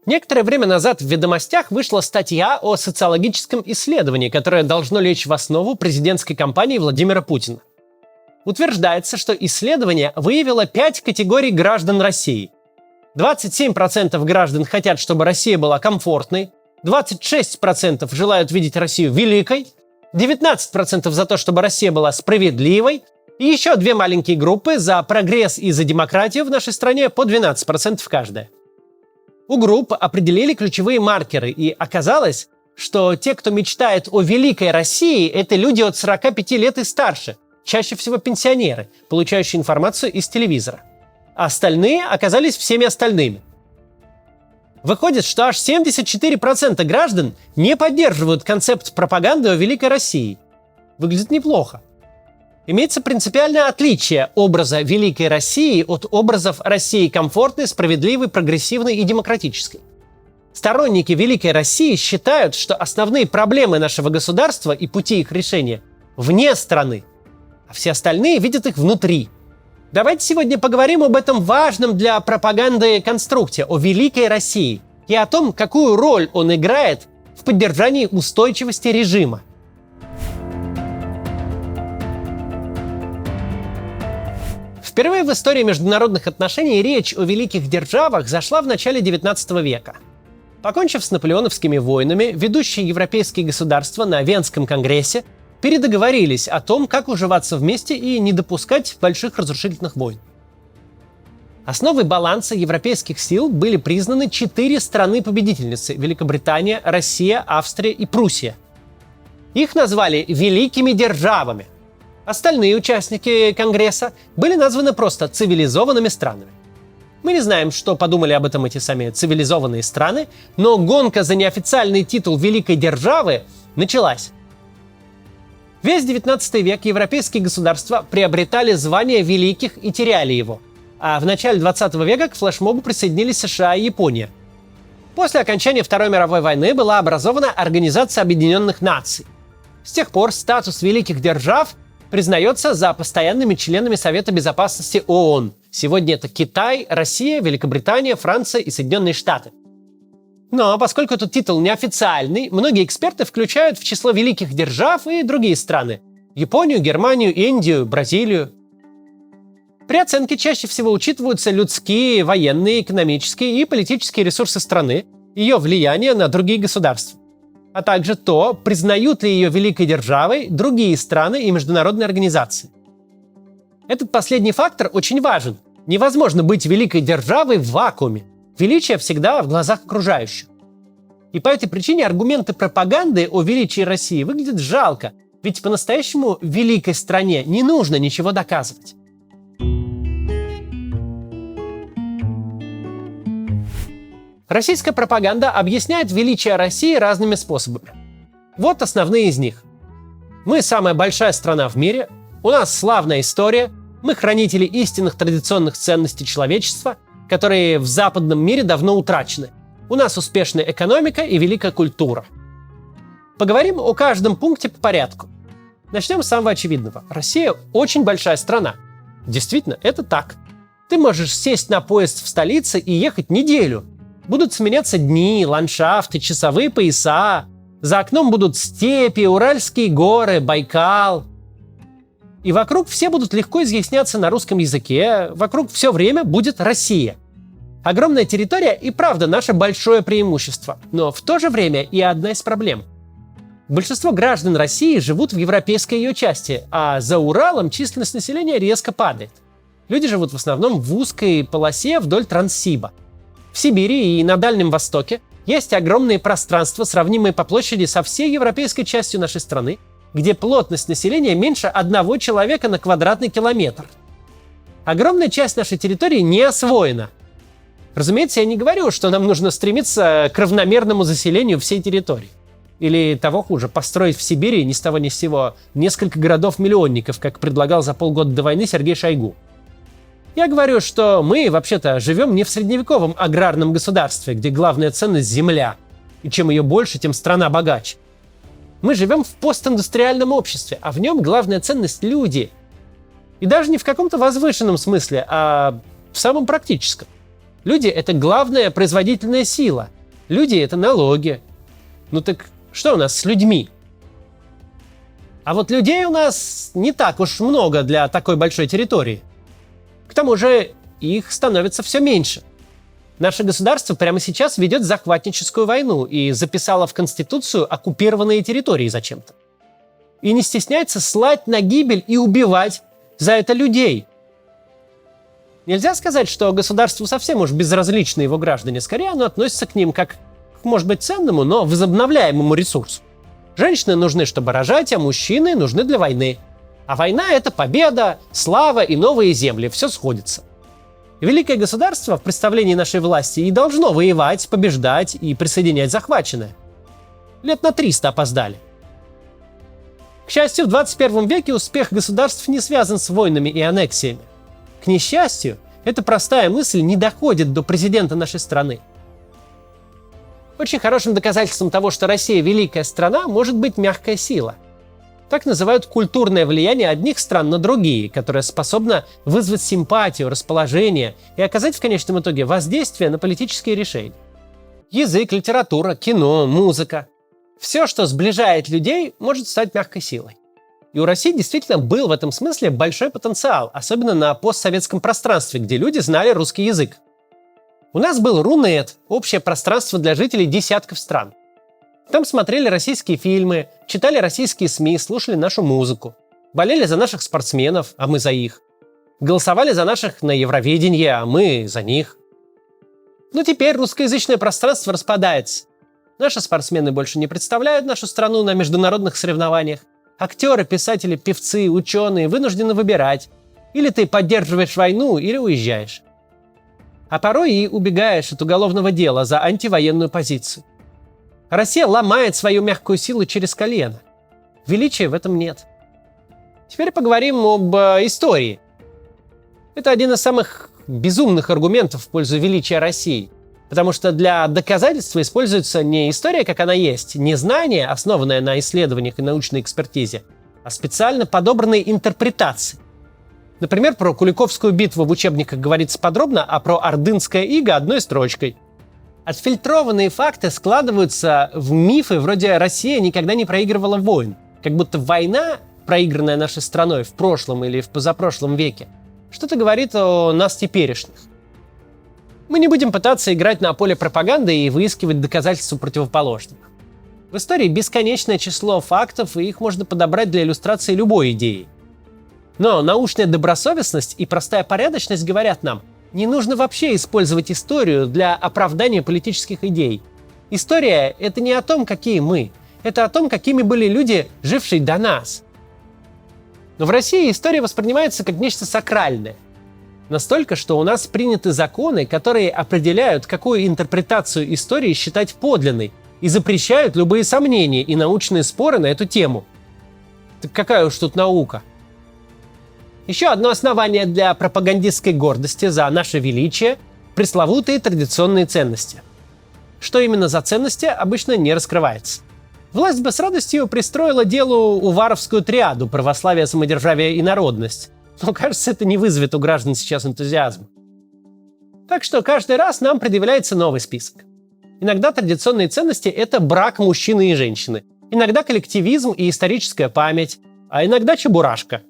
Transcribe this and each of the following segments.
Некоторое время назад в «Ведомостях» вышла статья о социологическом исследовании, которое должно лечь в основу президентской кампании Владимира Путина. Утверждается, что исследование выявило 5 категорий граждан России. 27% граждан хотят, чтобы Россия была комфортной, 26% желают видеть Россию великой, 19% за то, чтобы Россия была справедливой, и еще 2 маленькие группы за прогресс и за демократию в нашей стране по 12% каждая. У групп определили ключевые маркеры, и оказалось, что те, кто мечтает о великой России, это люди от 45 лет и старше, чаще всего пенсионеры, получающие информацию из телевизора. А остальные оказались всеми остальными. Выходит, что аж 74% граждан не поддерживают концепт пропаганды о великой России. Выглядит неплохо. Имеется принципиальное отличие образа великой России от образов России комфортной, справедливой, прогрессивной и демократической. Сторонники великой России считают, что основные проблемы нашего государства и пути их решения вне страны, а все остальные видят их внутри. Давайте сегодня поговорим об этом важном для пропаганды конструкте, о великой России, и о том, какую роль он играет в поддержании устойчивости режима. Впервые в истории международных отношений речь о великих державах зашла в начале XIX века. Покончив с наполеоновскими войнами, ведущие европейские государства на Венском конгрессе передоговорились о том, как уживаться вместе и не допускать больших разрушительных войн. Основой баланса европейских сил были признаны 4 страны-победительницы – Великобритания, Россия, Австрия и Пруссия. Их назвали «великими державами». Остальные участники Конгресса были названы просто цивилизованными странами. Мы не знаем, что подумали об этом эти сами цивилизованные страны, но гонка за неофициальный титул великой державы началась. Весь XIX век европейские государства приобретали звание великих и теряли его, а в начале XX века к флешмобу присоединились США и Япония. После окончания Второй мировой войны была образована Организация Объединенных Наций. С тех пор статус великих держав признается за постоянными членами Совета Безопасности ООН. Сегодня это Китай, Россия, Великобритания, Франция и Соединенные Штаты. Но поскольку этот титул неофициальный, многие эксперты включают в число великих держав и другие страны – Японию, Германию, Индию, Бразилию. При оценке чаще всего учитываются людские, военные, экономические и политические ресурсы страны, ее влияние на другие государства, а также то, признают ли ее великой державой другие страны и международные организации. Этот последний фактор очень важен. Невозможно быть великой державой в вакууме. Величие всегда в глазах окружающих. И по этой причине аргументы пропаганды о величии России выглядят жалко, ведь по-настоящему великой стране не нужно ничего доказывать. Российская пропаганда объясняет величие России разными способами. Вот основные из них. Мы самая большая страна в мире, у нас славная история, мы хранители истинных традиционных ценностей человечества, которые в западном мире давно утрачены. У нас успешная экономика и великая культура. Поговорим о каждом пункте по порядку. Начнем с самого очевидного. Россия очень большая страна. Действительно, это так. Ты можешь сесть на поезд в столице и ехать неделю. Будут сменяться дни, ландшафты, часовые пояса. За окном будут степи, Уральские горы, Байкал. И вокруг все будут легко изъясняться на русском языке. Вокруг все время будет Россия. Огромная территория и правда наше большое преимущество. Но в то же время и одна из проблем. Большинство граждан России живут в европейской ее части, а за Уралом численность населения резко падает. Люди живут в основном в узкой полосе вдоль Транссиба. В Сибири и на Дальнем Востоке есть огромные пространства, сравнимые по площади со всей европейской частью нашей страны, где плотность населения меньше 1 человека на квадратный километр. Огромная часть нашей территории не освоена. Разумеется, я не говорю, что нам нужно стремиться к равномерному заселению всей территории. Или того хуже, построить в Сибири ни с того ни с сего несколько городов-миллионников, как предлагал за полгода до войны Сергей Шойгу. Я говорю, что мы, вообще-то, живем не в средневековом аграрном государстве, где главная ценность – земля, и чем ее больше, тем страна богаче. Мы живем в постиндустриальном обществе, а в нем главная ценность – люди. И даже не в каком-то возвышенном смысле, а в самом практическом. Люди – это главная производительная сила. Люди — это налоги. Ну так что у нас с людьми? А вот людей у нас не так уж много для такой большой территории. К тому же их становится все меньше. Наше государство прямо сейчас ведет захватническую войну и записало в Конституцию оккупированные территории зачем-то. И не стесняется слать на гибель и убивать за это людей. Нельзя сказать, что государству совсем уж безразличны его граждане. Скорее, оно относится к ним как к, может быть, ценному, но возобновляемому ресурсу. Женщины нужны, чтобы рожать, а мужчины нужны для войны. А война — это победа, слава и новые земли. Все сходится. Великое государство в представлении нашей власти и должно воевать, побеждать и присоединять захваченное. Лет на 300 опоздали. К счастью, в 21 веке успех государств не связан с войнами и аннексиями. К несчастью, эта простая мысль не доходит до президента нашей страны. Очень хорошим доказательством того, что Россия — великая страна, может быть мягкая сила. Так называют культурное влияние одних стран на другие, которое способно вызвать симпатию, расположение и оказать в конечном итоге воздействие на политические решения. Язык, литература, кино, музыка – все, что сближает людей, может стать мягкой силой. И у России действительно был в этом смысле большой потенциал, особенно на постсоветском пространстве, где люди знали русский язык. У нас был Рунет – общее пространство для жителей десятков стран. Там смотрели российские фильмы, читали российские СМИ, слушали нашу музыку, болели за наших спортсменов, а мы за их, голосовали за наших на Евровидении, а мы за них. Но теперь русскоязычное пространство распадается. Наши спортсмены больше не представляют нашу страну на международных соревнованиях. Актеры, писатели, певцы, ученые вынуждены выбирать. Или ты поддерживаешь войну, или уезжаешь. А порой и убегаешь от уголовного дела за антивоенную позицию. Россия ломает свою мягкую силу через колено. Величия в этом нет. Теперь поговорим об истории. Это один из самых безумных аргументов в пользу величия России. Потому что для доказательства используется не история, как она есть, не знание, основанное на исследованиях и научной экспертизе, а специально подобранные интерпретации. Например, про Куликовскую битву в учебниках говорится подробно, а про Ордынское иго одной строчкой. Отфильтрованные факты складываются в мифы вроде «Россия никогда не проигрывала войн», как будто война, проигранная нашей страной в прошлом или в позапрошлом веке, что-то говорит о нас теперешних. Мы не будем пытаться играть на поле пропаганды и выискивать доказательства противоположных. В истории бесконечное число фактов, и их можно подобрать для иллюстрации любой идеи. Но научная добросовестность и простая порядочность говорят нам, не нужно вообще использовать историю для оправдания политических идей. История — это не о том, какие мы, это о том, какими были люди, жившие до нас. Но в России история воспринимается как нечто сакральное. Настолько, что у нас приняты законы, которые определяют, какую интерпретацию истории считать подлинной, и запрещают любые сомнения и научные споры на эту тему. Так какая уж тут наука? Еще одно основание для пропагандистской гордости за наше величие – пресловутые традиционные ценности. Что именно за ценности, обычно не раскрывается. Власть бы с радостью пристроила делу уваровскую триаду – православие, самодержавие и народность. Но, кажется, это не вызовет у граждан сейчас энтузиазма. Так что каждый раз нам предъявляется новый список. Иногда традиционные ценности – это брак мужчины и женщины. Иногда коллективизм и историческая память. А иногда чебурашка.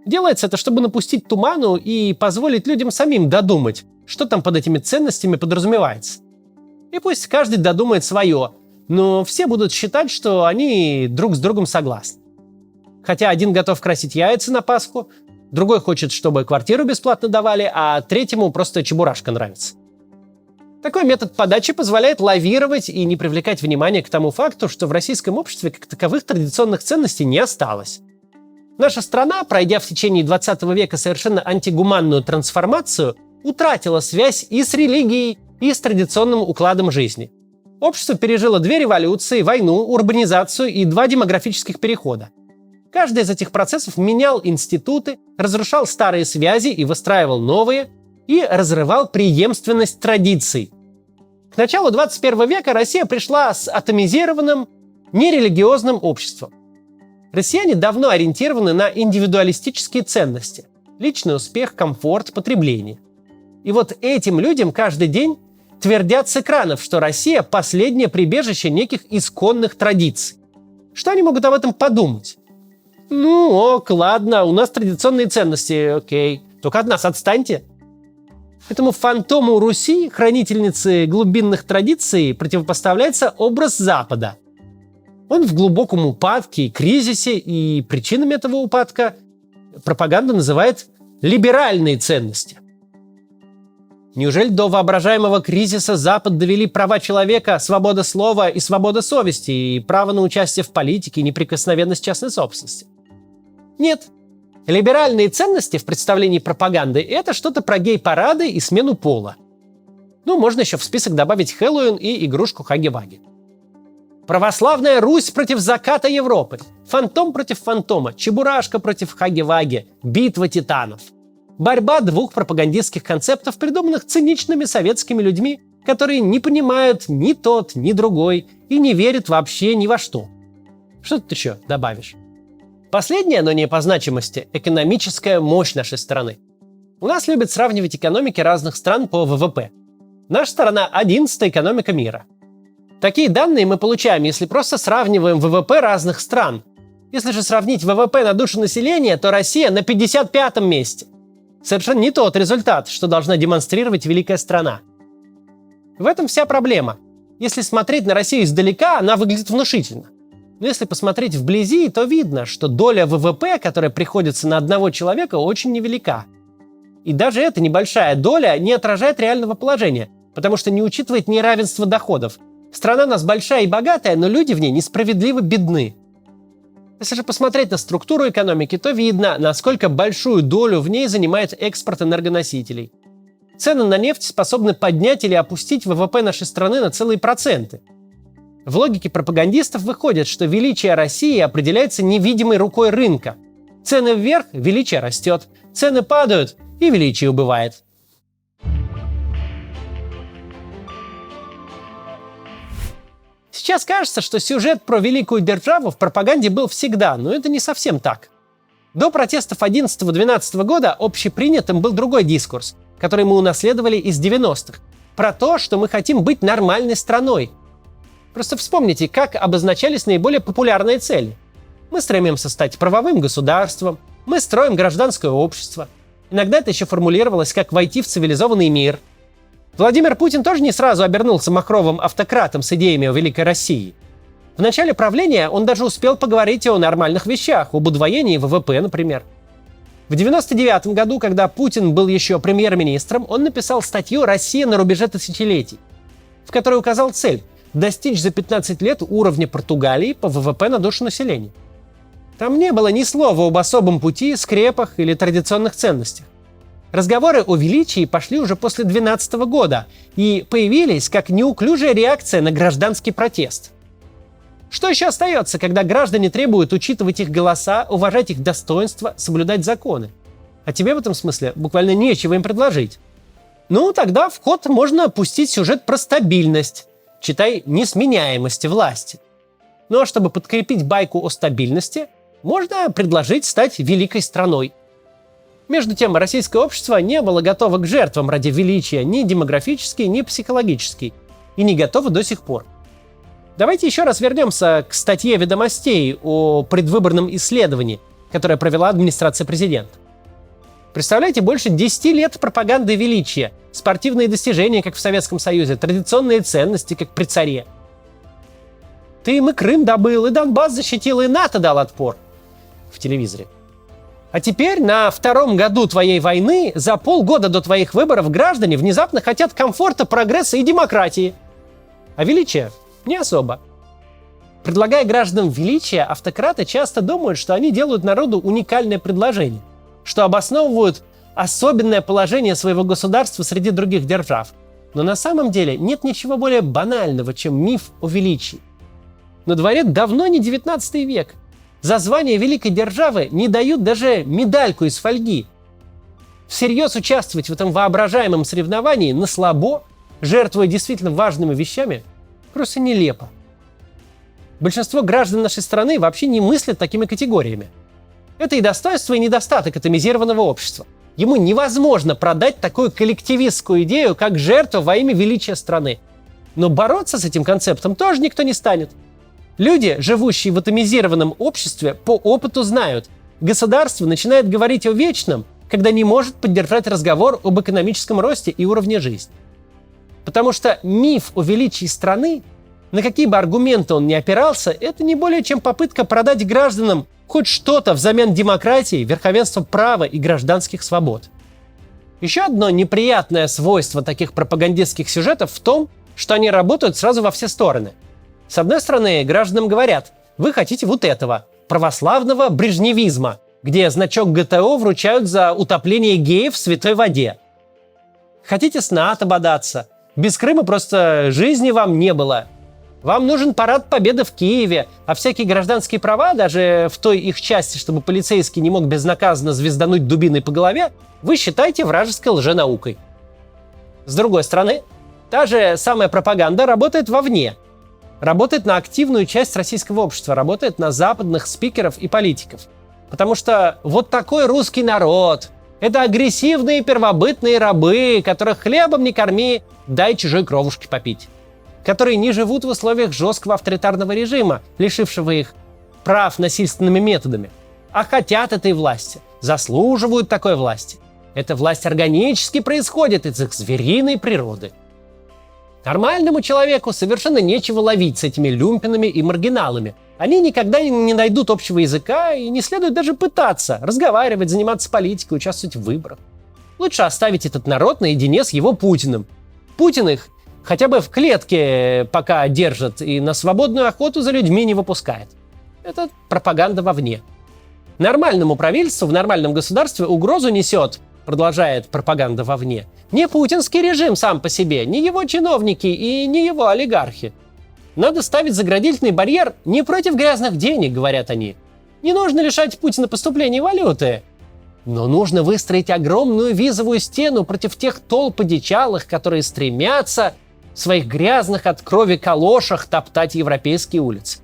Делается это, чтобы напустить туману и позволить людям самим додумать, что там под этими ценностями подразумевается. И пусть каждый додумает свое, но все будут считать, что они друг с другом согласны. Хотя один готов красить яйца на Пасху, другой хочет, чтобы квартиру бесплатно давали, а третьему просто чебурашка нравится. Такой метод подачи позволяет лавировать и не привлекать внимание к тому факту, что в российском обществе как таковых традиционных ценностей не осталось. Наша страна, пройдя в течение 20 века совершенно антигуманную трансформацию, утратила связь и с религией, и с традиционным укладом жизни. Общество пережило 2 революции, войну, урбанизацию и 2 демографических перехода. Каждый из этих процессов менял институты, разрушал старые связи и выстраивал новые, и разрывал преемственность традиций. К началу 21 века Россия пришла с атомизированным, нерелигиозным обществом. Россияне давно ориентированы на индивидуалистические ценности – личный успех, комфорт, потребление. И вот этим людям каждый день твердят с экранов, что Россия – последнее прибежище неких исконных традиций. Что они могут об этом подумать? Ну, ок, ладно, у нас традиционные ценности, окей. Только от нас отстаньте. Этому фантому Руси, хранительнице глубинных традиций, противопоставляется образ Запада. Он в глубоком упадке и кризисе, и причинами этого упадка пропаганда называет либеральные ценности. Неужели до воображаемого кризиса Запад довели права человека, свобода слова и свобода совести, и право на участие в политике, и неприкосновенность частной собственности? Нет. Либеральные ценности в представлении пропаганды – это что-то про гей-парады и смену пола. Ну, можно еще в список добавить Хэллоуин и игрушку Хаги-Ваги. Православная Русь против заката Европы. Фантом против фантома. Чебурашка против Хаги-Ваги. Битва титанов. Борьба двух пропагандистских концептов, придуманных циничными советскими людьми, которые не понимают ни тот, ни другой и не верят вообще ни во что. Что тут еще добавишь? Последнее, но не по значимости, экономическая мощь нашей страны. У нас любят сравнивать экономики разных стран по ВВП. Наша страна – 11-я экономика мира. Такие данные мы получаем, если просто сравниваем ВВП разных стран. Если же сравнить ВВП на душу населения, то Россия на 55-м месте. Совершенно не тот результат, что должна демонстрировать великая страна. В этом вся проблема. Если смотреть на Россию издалека, она выглядит внушительно. Но если посмотреть вблизи, то видно, что доля ВВП, которая приходится на одного человека, очень невелика. И даже эта небольшая доля не отражает реального положения, потому что не учитывает неравенство доходов. Страна у нас большая и богатая, но люди в ней несправедливо бедны. Если же посмотреть на структуру экономики, то видно, насколько большую долю в ней занимает экспорт энергоносителей. Цены на нефть способны поднять или опустить ВВП нашей страны на целые проценты. В логике пропагандистов выходит, что величие России определяется невидимой рукой рынка. Цены вверх – величие растет, цены падают – и величие убывает. Сейчас кажется, что сюжет про великую державу в пропаганде был всегда, но это не совсем так. До протестов 11-12 года общепринятым был другой дискурс, который мы унаследовали из 90-х, про то, что мы хотим быть нормальной страной. Просто вспомните, как обозначались наиболее популярные цели. Мы стремимся стать правовым государством, мы строим гражданское общество. Иногда это еще формулировалось как «войти в цивилизованный мир». Владимир Путин тоже не сразу обернулся махровым автократом с идеями о великой России. В начале правления он даже успел поговорить о нормальных вещах, об удвоении ВВП, например. В 1999 году, когда Путин был еще премьер-министром, он написал статью «Россия на рубеже тысячелетий», в которой указал цель – достичь за 15 лет уровня Португалии по ВВП на душу населения. Там не было ни слова об особом пути, скрепах или традиционных ценностях. Разговоры о величии пошли уже после 2012 года и появились как неуклюжая реакция на гражданский протест. Что еще остается, когда граждане требуют учитывать их голоса, уважать их достоинства, соблюдать законы? А тебе в этом смысле буквально нечего им предложить. Ну, тогда в ход можно пустить сюжет про стабильность, читай несменяемость власти. Ну а чтобы подкрепить байку о стабильности, можно предложить стать великой страной. Между тем, российское общество не было готово к жертвам ради величия ни демографически, ни психологически, и не готово до сих пор. Давайте еще раз вернемся к статье «Ведомостей» о предвыборном исследовании, которое провела администрация президента. Представляете, больше 10 лет пропаганды величия, спортивные достижения, как в Советском Союзе, традиционные ценности, как при царе. Ты им и Крым добыл, и Донбасс защитил, и НАТО дал отпор в телевизоре. А теперь на втором году твоей войны, за полгода до твоих выборов, граждане внезапно хотят комфорта, прогресса и демократии. А величия не особо. Предлагая гражданам величие, автократы часто думают, что они делают народу уникальное предложение, что обосновывают особенное положение своего государства среди других держав. Но на самом деле нет ничего более банального, чем миф о величии. На дворе давно не 19 век. За звание великой державы не дают даже медальку из фольги. Всерьез участвовать в этом воображаемом соревновании на слабо, жертвуя действительно важными вещами, просто нелепо. Большинство граждан нашей страны вообще не мыслят такими категориями. Это и достоинство, и недостаток атомизированного общества. Ему невозможно продать такую коллективистскую идею, как жертва во имя величия страны. Но бороться с этим концептом тоже никто не станет. Люди, живущие в атомизированном обществе, по опыту знают, государство начинает говорить о вечном, когда не может поддержать разговор об экономическом росте и уровне жизни. Потому что миф о величии страны, на какие бы аргументы он ни опирался, это не более чем попытка продать гражданам хоть что-то взамен демократии, верховенства права и гражданских свобод. Еще одно неприятное свойство таких пропагандистских сюжетов в том, что они работают сразу во все стороны. С одной стороны, гражданам говорят: вы хотите вот этого, православного брежневизма, где значок ГТО вручают за утопление геев в святой воде. Хотите с НАТО бодаться? Без Крыма просто жизни вам не было. Вам нужен парад победы в Киеве, а всякие гражданские права, даже в той их части, чтобы полицейский не мог безнаказанно звездануть дубиной по голове, вы считаете вражеской лженаукой. С другой стороны, та же самая пропаганда работает вовне. Работает на активную часть российского общества, работает на западных спикеров и политиков. Потому что вот такой русский народ – это агрессивные первобытные рабы, которых хлебом не корми, дай чужой кровушки попить. Которые не живут в условиях жесткого авторитарного режима, лишившего их прав насильственными методами, а хотят этой власти, заслуживают такой власти. Эта власть органически происходит из их звериной природы. Нормальному человеку совершенно нечего ловить с этими люмпинами и маргиналами. Они никогда не найдут общего языка, и не следует даже пытаться разговаривать, заниматься политикой, участвовать в выборах. Лучше оставить этот народ наедине с его Путиным. Путин их хотя бы в клетке пока держит и на свободную охоту за людьми не выпускает. Это пропаганда вовне. Нормальному правительству в нормальном государстве угрозу несет, продолжает пропаганда вовне, не путинский режим сам по себе, не его чиновники и не его олигархи. Надо ставить заградительный барьер не против грязных денег, говорят они. Не нужно лишать Путина поступления валюты. Но нужно выстроить огромную визовую стену против тех толп одичалых, которые стремятся в своих грязных от крови калошах топтать европейские улицы.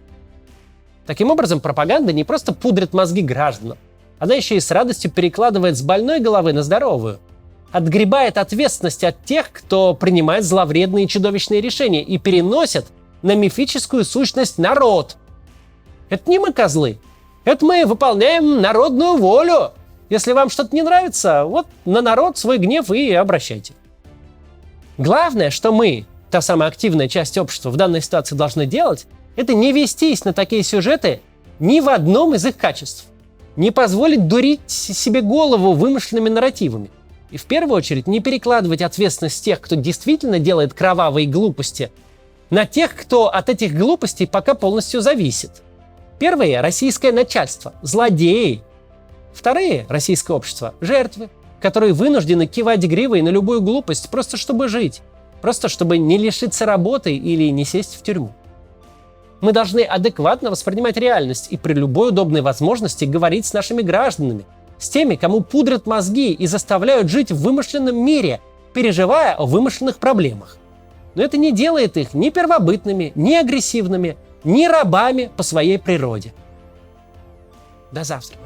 Таким образом, пропаганда не просто пудрит мозги гражданам, она еще и с радостью перекладывает с больной головы на здоровую. Отгребает ответственность от тех, кто принимает зловредные и чудовищные решения, и переносит на мифическую сущность народ. Это не мы козлы. Это мы выполняем народную волю. Если вам что-то не нравится, вот на народ свой гнев и обращайте. Главное, что мы, та самая активная часть общества, в данной ситуации должны делать, это не вестись на такие сюжеты ни в одном из их качеств. Не позволить дурить себе голову вымышленными нарративами. И в первую очередь не перекладывать ответственность тех, кто действительно делает кровавые глупости, на тех, кто от этих глупостей пока полностью зависит. Первые – российское начальство, злодеи. Вторые – российское общество, жертвы, которые вынуждены кивать гривой на любую глупость, просто чтобы жить, просто чтобы не лишиться работы или не сесть в тюрьму. Мы должны адекватно воспринимать реальность и при любой удобной возможности говорить с нашими гражданами, с теми, кому пудрят мозги и заставляют жить в вымышленном мире, переживая о вымышленных проблемах. Но это не делает их ни первобытными, ни агрессивными, ни рабами по своей природе. До завтра.